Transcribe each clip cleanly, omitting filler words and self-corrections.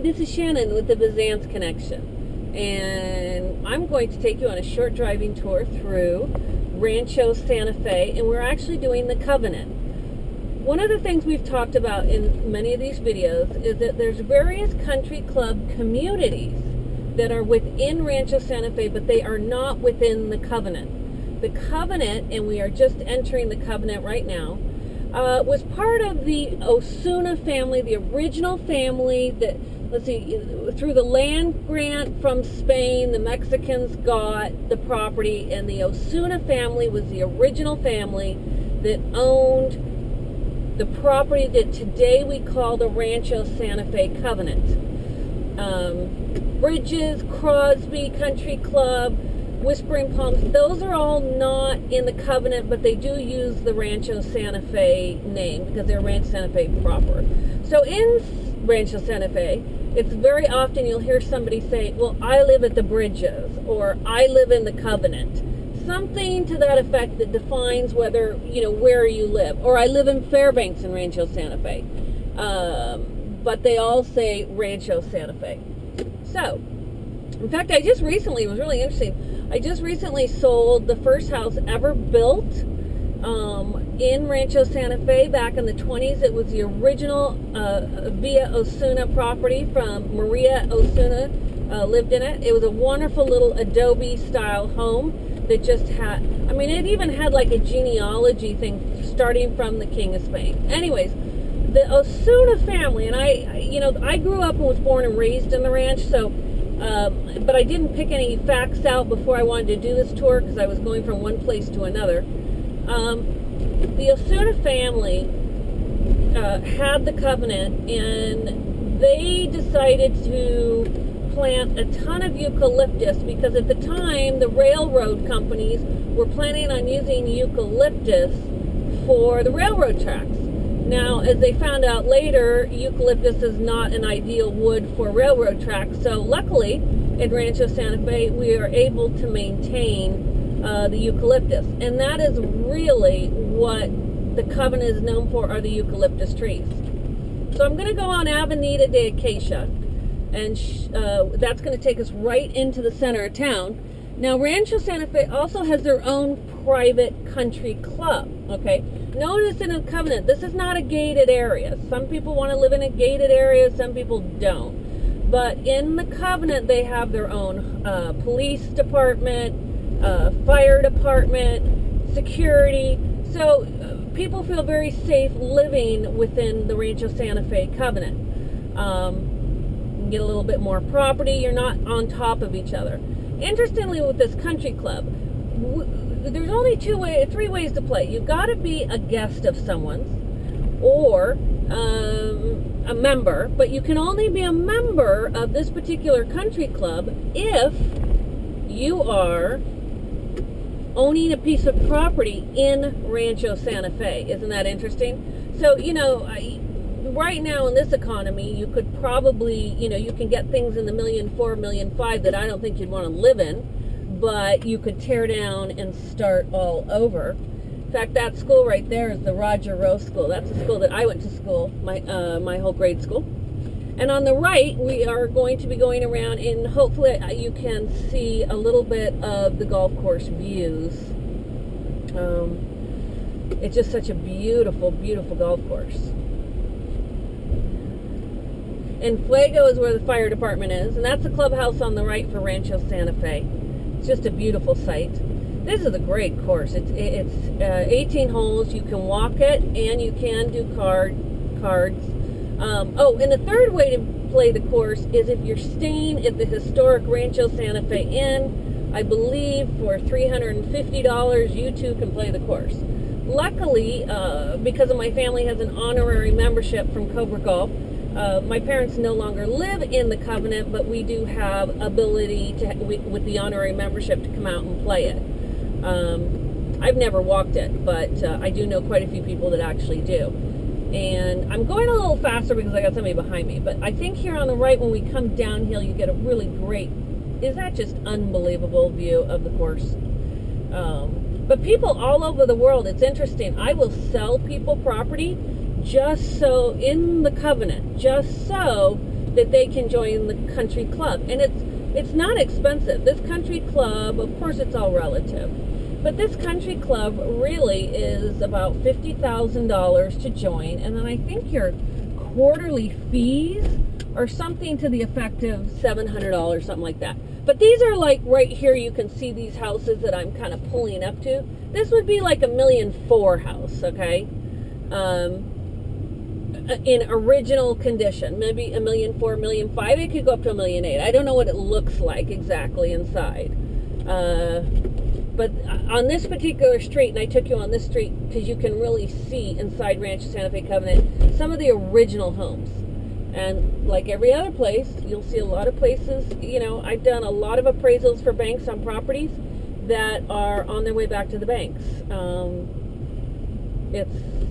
this is Shannon with the Biszantz Connection, and I'm going to take you on a short driving tour through Rancho Santa Fe, and we're actually doing the Covenant. One of the things we've talked about in many of these videos is that there's various country club communities that are within Rancho Santa Fe, but they are not within the Covenant. The Covenant, and we are just entering the Covenant right now, was part of the Osuna family, the original family that, let's see, through the land grant from Spain, the Mexicans got the property, and the Osuna family was the original family that owned the property that today we call the Rancho Santa Fe Covenant. Bridges, Crosby Country Club, Whispering Palms, those are all not in the Covenant, but they do use the Rancho Santa Fe name because they're Rancho Santa Fe proper. So in Rancho Santa Fe, it's very often you'll hear somebody say, well, I live at the Bridges, or I live in the Covenant. Something to that effect that defines whether, where you live. Or I live in Fairbanks in Rancho Santa Fe. But they all say Rancho Santa Fe. So, in fact, it was really interesting, I just recently sold the first house ever built in Rancho Santa Fe back in the 20s. It was the original Via Osuna property from Maria Osuna lived in it. It was a wonderful little Adobe style home that just had, it even had like a genealogy thing starting from the King of Spain. Anyways, the Osuna family, and I grew up and was born and raised in the ranch, so but I didn't pick any facts out before I wanted to do this tour because I was going from one place to another. The Osuna family had the Covenant, and they decided to plant a ton of eucalyptus because at the time the railroad companies were planning on using eucalyptus for the railroad tracks. Now, as they found out later, eucalyptus is not an ideal wood for railroad tracks. So luckily, in Rancho Santa Fe, we are able to maintain the eucalyptus. And that is really what the Covenant is known for, are the eucalyptus trees. So I'm going to go on Avenida de Acacia, and that's going to take us right into the center of town. Now, Rancho Santa Fe also has their own private country club, okay? Notice in a Covenant, this is not a gated area. Some people want to live in a gated area, some people don't. But in the Covenant, they have their own police department, fire department, security. So people feel very safe living within the Rancho Santa Fe Covenant. You can get a little bit more property. You're not on top of each other. Interestingly, with this country club, there's only three ways to play. You've got to be a guest of someone's or a member, but you can only be a member of this particular country club if you are owning a piece of property in Rancho Santa Fe. Isn't that interesting? So, right now in this economy, you could probably, you can get things in the $1.4 million, $1.5 million that I don't think you'd want to live in, but you could tear down and start all over. In fact, that school right there is the Roger Rose School. That's the school that I went to school, my whole grade school. And on the right, we are going to be going around, and hopefully you can see a little bit of the golf course views. It's just such a beautiful, beautiful golf course. And Fuego is where the fire department is, and that's the clubhouse on the right for Rancho Santa Fe. It's just a beautiful site. This is a great course. It's 18 holes. You can walk it, and you can do cards. And the third way to play the course is if you're staying at the historic Rancho Santa Fe Inn. I believe for $350, you too can play the course. Luckily, because of my family has an honorary membership from Cobra Golf, my parents no longer live in the Covenant, but we do have ability to, with the honorary membership, to come out and play it. I've never walked it, but I do know quite a few people that actually do. And I'm going a little faster because I got somebody behind me, but I think here on the right, when we come downhill, you get a really great, is that just unbelievable view of the course? But people all over the world, it's interesting. I will sell people property just so, in the Covenant, just so that they can join the country club. And it's not expensive. This country club, of course it's all relative, but this country club really is about $50,000 to join, and then I think your quarterly fees are something to the effect of $700, something like that. But these are like right here, you can see these houses that I'm kind of pulling up to. This would be like $1.4 million house, okay? In original condition, maybe $1.4 million, $1.5 million. It could go up to $1.8 million. I don't know what it looks like exactly inside. But on this particular street, and I took you on this street because you can really see inside Rancho Santa Fe Covenant some of the original homes. And like every other place, you'll see a lot of places, you know, I've done a lot of appraisals for banks on properties that are on their way back to the banks.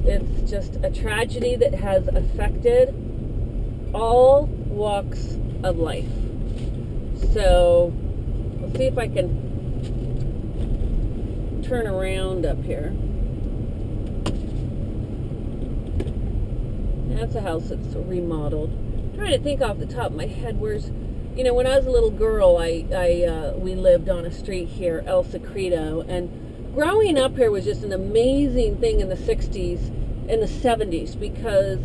It's just a tragedy that has affected all walks of life. So let's see if I can turn around up here. That's a house that's remodeled. I'm trying to think off the top of my head where's, you know, when I was a little girl, we lived on a street here, El Secreto, and growing up here was just an amazing thing in the 60s and the 70s because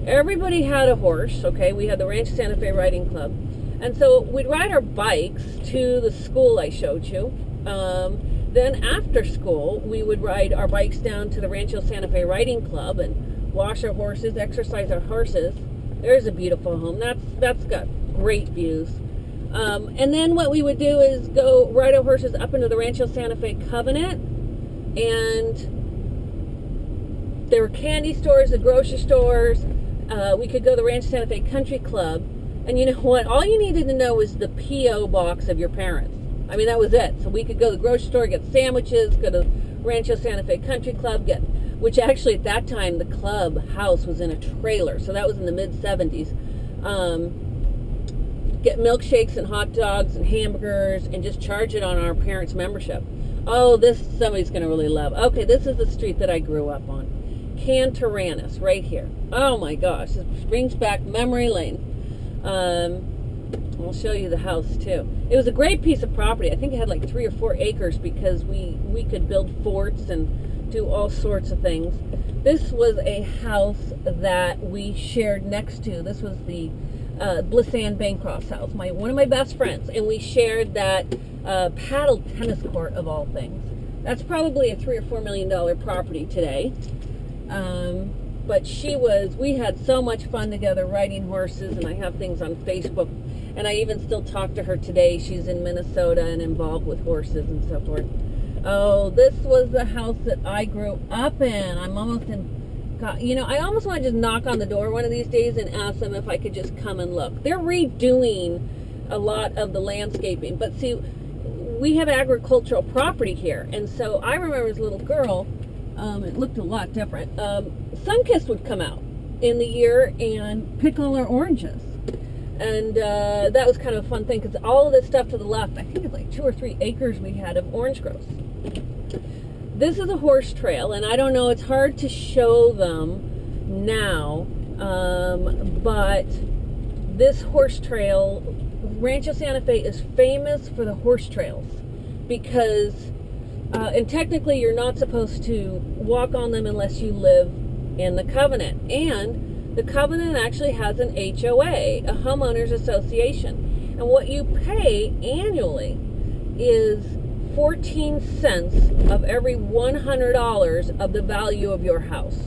everybody had a horse, okay? We had the Rancho Santa Fe Riding Club. And so we'd ride our bikes to the school I showed you. Then after school, we would ride our bikes down to the Rancho Santa Fe Riding Club and wash our horses, exercise our horses. There's a beautiful home. That's got great views. And then what we would do is go ride our horses up into the Rancho Santa Fe Covenant, and there were candy stores, the grocery stores. We could go to the Rancho Santa Fe Country Club, and you know what? All you needed to know was the P.O. box of your parents. I mean, that was it. So we could go to the grocery store, get sandwiches, go to Rancho Santa Fe Country Club, which actually at that time the club house was in a trailer, so that was in the mid-70s. Get milkshakes and hot dogs and hamburgers and just charge it on our parents' membership. Oh, this somebody's going to really love. Okay, this is the street that I grew up on. Cantaranas, right here. Oh my gosh, this brings back memory lane. I'll show you the house too. It was a great piece of property. I think it had like 3 or 4 acres because we could build forts and do all sorts of things. This was a house that we shared next to. This was the Biszantz Bancroft's house, one of my best friends, and we shared that paddle tennis court of all things. That's probably a $3 or $4 million property today. But we had so much fun together riding horses, and I have things on Facebook, and I even still talk to her today. She's in Minnesota and involved with horses and so forth. Oh, this was the house that I grew up in. I'm almost in, you know, I almost want to just knock on the door one of these days and ask them if I could just come and look. They're redoing a lot of the landscaping, but see, we have agricultural property here, and so I remember as a little girl, it looked a lot different. Sunkist would come out in the year and pick all our oranges. And that was kind of a fun thing because all of this stuff to the left, I think it's like 2 or 3 acres we had of orange groves. This is a horse trail, and I don't know, it's hard to show them now, but this horse trail, Rancho Santa Fe is famous for the horse trails because, and technically you're not supposed to walk on them unless you live in the covenant. And the covenant actually has an HOA, a homeowners association. And what you pay annually is 14 cents of every $100 of the value of your house.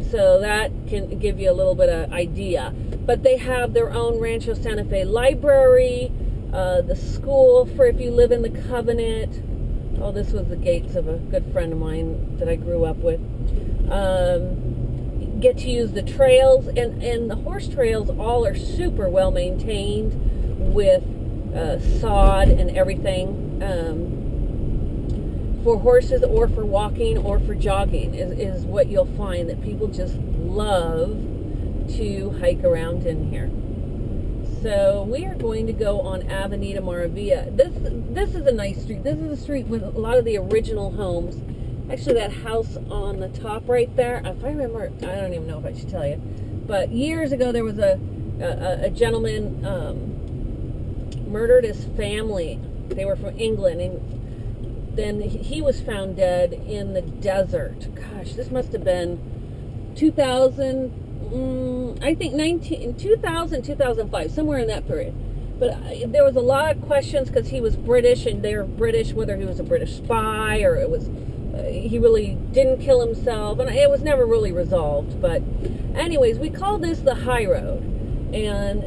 So that can give you a little bit of idea. But they have their own Rancho Santa Fe library, the school for if you live in the covenant. Oh, this was the gates of a good friend of mine that I grew up with. Get to use the trails, and the horse trails all are super well maintained with sod and everything. For horses or for walking or for jogging is what you'll find that people just love to hike around in here. So we are going to go on Avenida Maravilla. This is a nice street. This is a street with a lot of the original homes. Actually, that house on the top right there, if I remember, I don't even know if I should tell you, but years ago there was a A gentleman murdered his family. They were from England, and then he was found dead in the desert. Gosh, this must have been 2000, I think 2000, 2005, somewhere in that period. But there was a lot of questions because he was British, and they were British, whether he was a British spy or it was he really didn't kill himself, and it was never really resolved. But anyways, we call this the High Road, and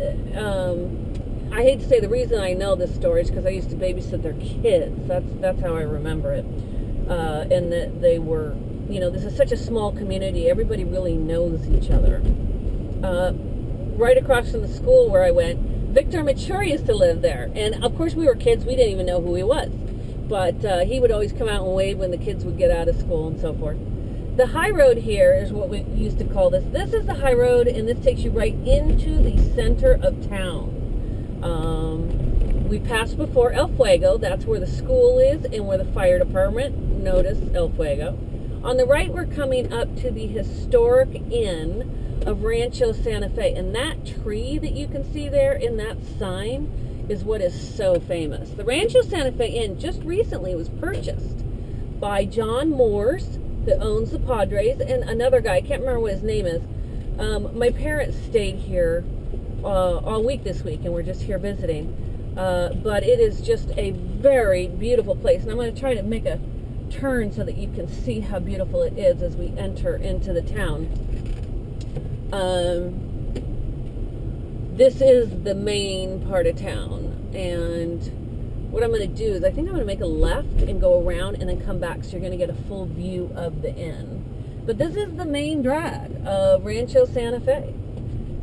I hate to say the reason I know this story is because I used to babysit their kids. That's how I remember it, and that they were, this is such a small community. Everybody really knows each other. Right across from the school where I went, Victor Mature used to live there, and of course we were kids. We didn't even know who he was, but he would always come out and wave when the kids would get out of school and so forth. The High Road here is what we used to call this. This is the High Road, and this takes you right into the center of town. We passed before El Fuego. That's where the school is and where the fire department. Notice El Fuego. On the right, we're coming up to the historic inn of Rancho Santa Fe, and that tree that you can see there in that sign is what is so famous. The Rancho Santa Fe Inn just recently was purchased by John Moores, that owns the Padres, and another guy, I can't remember what his name is. My parents stayed here all week this week, and we're just here visiting. But it is just a very beautiful place, and I'm going to try to make a turn so that you can see how beautiful it is as we enter into the town. This is the main part of town, and what I'm going to do is I think I'm going to make a left and go around and then come back, so you're going to get a full view of the inn. But this is the main drag of Rancho Santa Fe,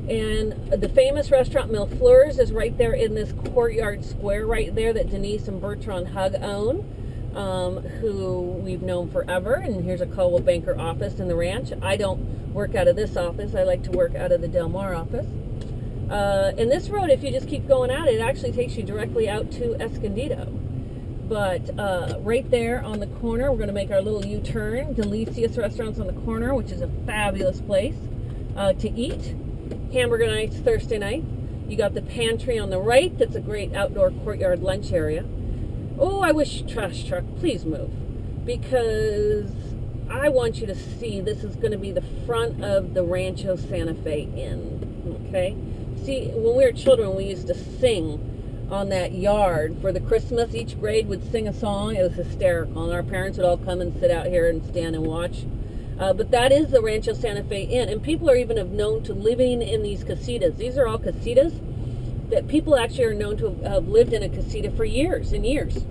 and the famous restaurant Mille Fleurs is right there in this courtyard square right there that Denise and Bertrand Hug own, who we've known forever. And here's a Coldwell Banker office in the ranch. I don't work out of this office. I like to work out of the Del Mar office. And this road, if you just keep going out, it actually takes you directly out to Escondido. But right there on the corner, we're going to make our little U-turn. Delicious Restaurants on the corner, which is a fabulous place to eat. Hamburger nights Thursday night. You got the pantry on the right. That's a great outdoor courtyard lunch area. Oh, I wish trash truck, please move, because I want you to see this is going to be the front of the Rancho Santa Fe Inn. Okay, see, when we were children, we used to sing on that yard for the Christmas. Each grade would sing a song. It was hysterical, and our parents would all come and sit out here and stand and watch. But that is the Rancho Santa Fe Inn, and people are even known to living in these casitas. These are all casitas that people actually are known to have lived in a casita for years and years.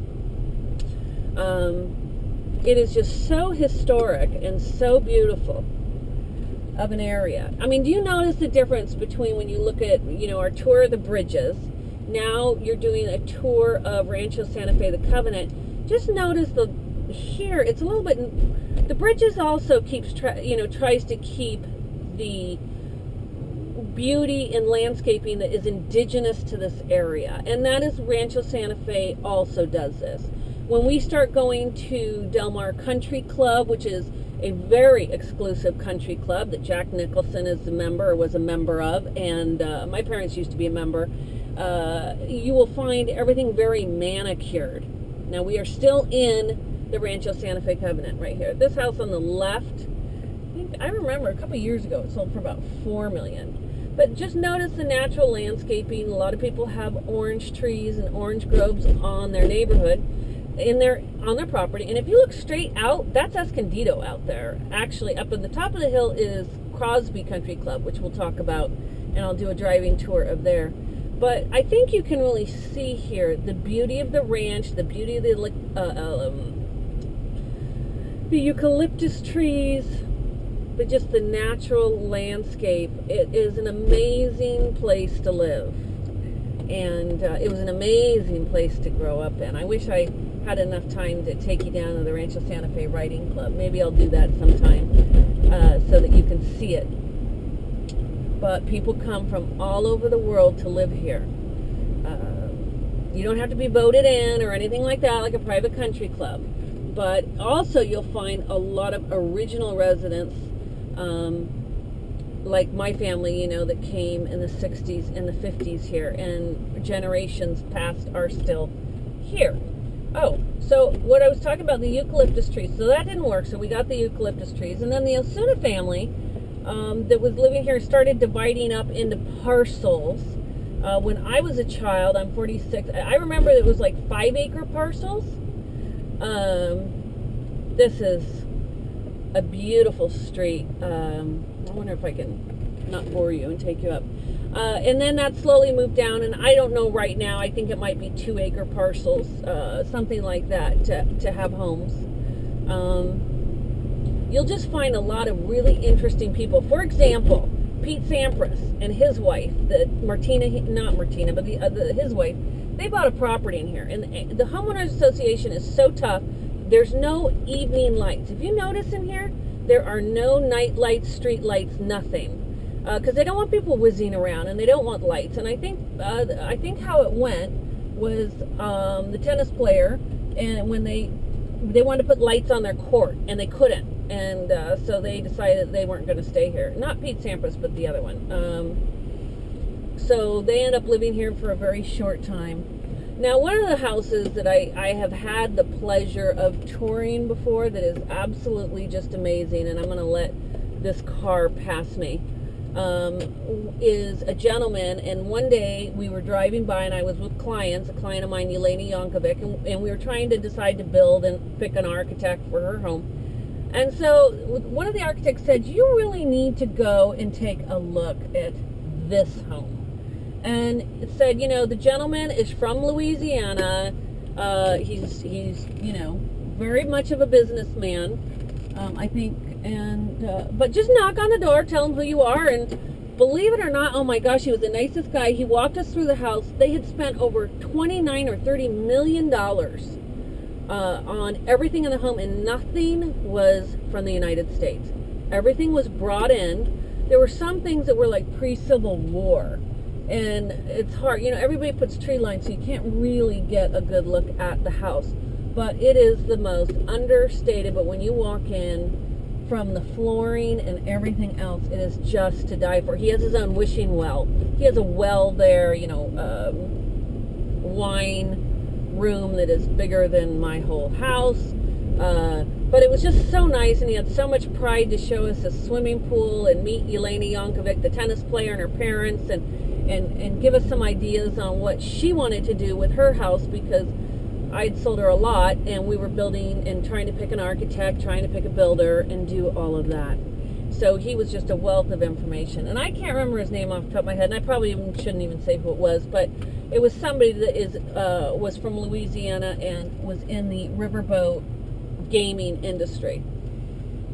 It is just so historic and so beautiful of an area. I mean, do you notice the difference between when you look at, our tour of the bridges? Now you're doing a tour of Rancho Santa Fe, the Covenant. Just notice here it's a little bit. The bridges also tries to keep the beauty and landscaping that is indigenous to this area, and that is Rancho Santa Fe also does this. When we start going to Del Mar Country Club, which is a very exclusive country club that Jack Nicholson is a member or was a member of, and my parents used to be a member, you will find everything very manicured. Now we are still in the Rancho Santa Fe Covenant right here. This house on the left, I remember a couple years ago it sold for about $4 million. But just notice the natural landscaping. A lot of people have orange trees and orange groves on their neighborhood, on their property. And if you look straight out, that's Escondido out there. Actually, up at the top of the hill is Crosby Country Club, which we'll talk about, and I'll do a driving tour of there. But I think you can really see here the beauty of the ranch, the beauty of the eucalyptus trees, but just the natural landscape. It is an amazing place to live, and it was an amazing place to grow up in. I wish I had enough time to take you down to the Rancho Santa Fe Riding Club. Maybe I'll do that sometime so that you can see it. But people come from all over the world to live here. You don't have to be voted in or anything like that, like a private country club. But also you'll find a lot of original residents like my family, you know, that came in the 60s and the 50s here, and generations past are still here. Oh, so what I was talking about, the eucalyptus trees, so that didn't work, so we got the eucalyptus trees, and then the Osuna family that was living here started dividing up into parcels. When I was a child, I'm 46, I remember it was like 5-acre parcels. This is a beautiful street. I wonder if I can not bore you and take you up. And then that slowly moved down, and I don't know right now, I think it might be 2-acre parcels, something like that, to have homes. You'll just find a lot of really interesting people. For example, Pete Sampras and his wife, his wife, they bought a property in here, and the homeowners association is so tough. There's no evening lights. If you notice in here, there are no night lights, street lights, nothing, because they don't want people whizzing around, and they don't want lights. And I think how it went was the tennis player, and when they wanted to put lights on their court, and they couldn't. And so they decided they weren't going to stay here. Not Pete Sampras, but the other one. So they end up living here for a very short time. Now, one of the houses that I have had the pleasure of touring before that is absolutely just amazing, and I'm going to let this car pass me, is a gentleman. And one day we were driving by, and I was with clients, a client of mine, Yelena Yankovic, and we were trying to decide to build and pick an architect for her home. And so one of the architects said, you really need to go and take a look at this home. And it said, you know, the gentleman is from Louisiana. He's you know, very much of a businessman, I think. And but just knock on the door, tell him who you are, and believe it or not, oh my gosh, he was the nicest guy. He walked us through the house. They had spent over $29 or $30 million on everything in the home, and nothing was from the United States. Everything was brought in. There were some things that were like pre-Civil War, and it's hard, you know, everybody puts tree lines, so you can't really get a good look at the house, but it is the most understated. But when you walk in, from the flooring and everything else, it is just to die for. He has his own wishing well. He has a well there, you know, wine room that is bigger than my whole house, but it was just so nice, and he had so much pride to show us a swimming pool and meet Yelena Yankovic, the tennis player, and her parents, and give us some ideas on what she wanted to do with her house, because I'd sold her a lot, and we were building and trying to pick an architect, trying to pick a builder, and do all of that. So he was just a wealth of information, and I can't remember his name off the top of my head, and I probably shouldn't even say who it was, but it was somebody that was from Louisiana and was in the riverboat gaming industry.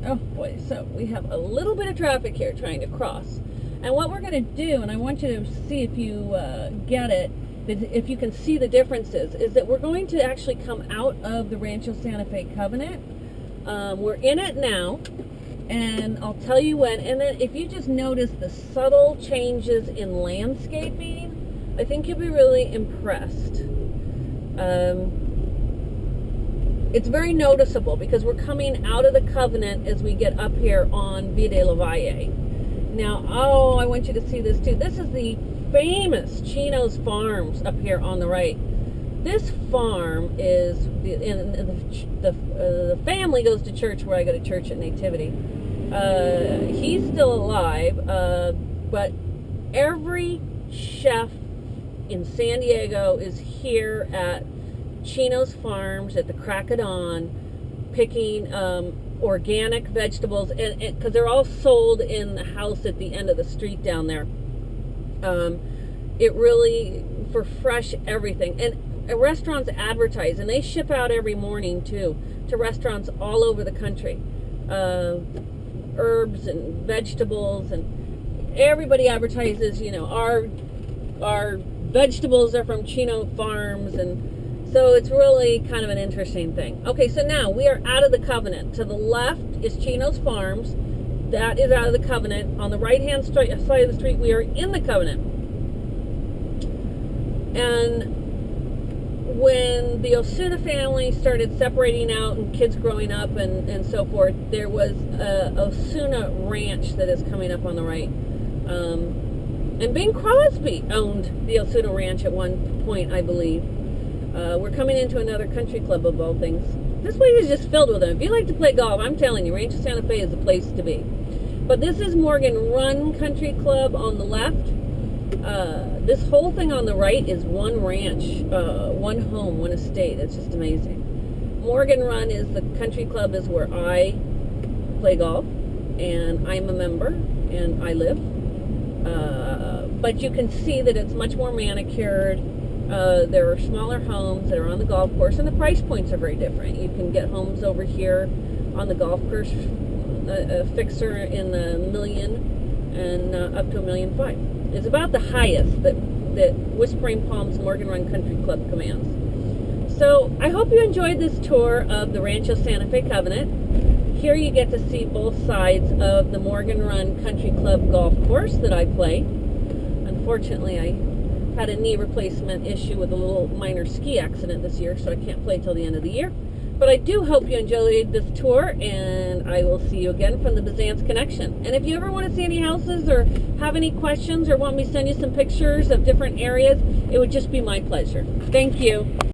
Oh boy, so we have a little bit of traffic here trying to cross. And what we're going to do, and I want you to see if you get it, if you can see the differences, is that we're going to actually come out of the Rancho Santa Fe Covenant. We're in it now, and I'll tell you when. And then if you just notice the subtle changes in landscaping, I think you'll be really impressed. It's very noticeable because we're coming out of the Covenant as we get up here on Via de la Valle. Now, oh, I want you to see this too. This is the famous Chino's Farms up here on the right. This farm is, the family goes to church where I go to church at Nativity. He's still alive, but every chef in San Diego is here at Chino's Farms at the crack of dawn, picking organic vegetables, and because they're all sold in the house at the end of the street down there. It really, for fresh everything, and restaurants advertise, and they ship out every morning too to restaurants all over the country. Herbs and vegetables, and everybody advertises, you know, our vegetables are from Chino Farms, and so it's really kind of an interesting thing. Okay, so now we are out of the Covenant. To the left is Chino's Farms. That is out of the Covenant. On the right-hand side of the street, we are in the Covenant. And when the Osuna family started separating out and kids growing up and so forth, there was a Osuna ranch that is coming up on the right. And Bing Crosby owned the Osuna Ranch at one point, I believe. We're coming into another country club of all things. This place is just filled with them. If you like to play golf, I'm telling you, Rancho Santa Fe is the place to be. But this is Morgan Run Country Club on the left. This whole thing on the right is one ranch, one home, one estate. It's just amazing. Morgan Run is the country club, is where I play golf, and I'm a member, and I live. But you can see that it's much more manicured. There are smaller homes that are on the golf course, and the price points are very different. You can get homes over here on the golf course, a fixer in the $1 million and up to $1.5 million. It's about the highest that Whispering Palms Morgan Run Country Club commands. So I hope you enjoyed this tour of the Rancho Santa Fe Covenant. Here you get to see both sides of the Morgan Run Country Club golf course that I play. Unfortunately, I had a knee replacement issue with a little minor ski accident this year, so I can't play till the end of the year. But I do hope you enjoyed this tour, and I will see you again from the Biszantz Connection. And if you ever want to see any houses or have any questions or want me to send you some pictures of different areas, it would just be my pleasure. Thank you.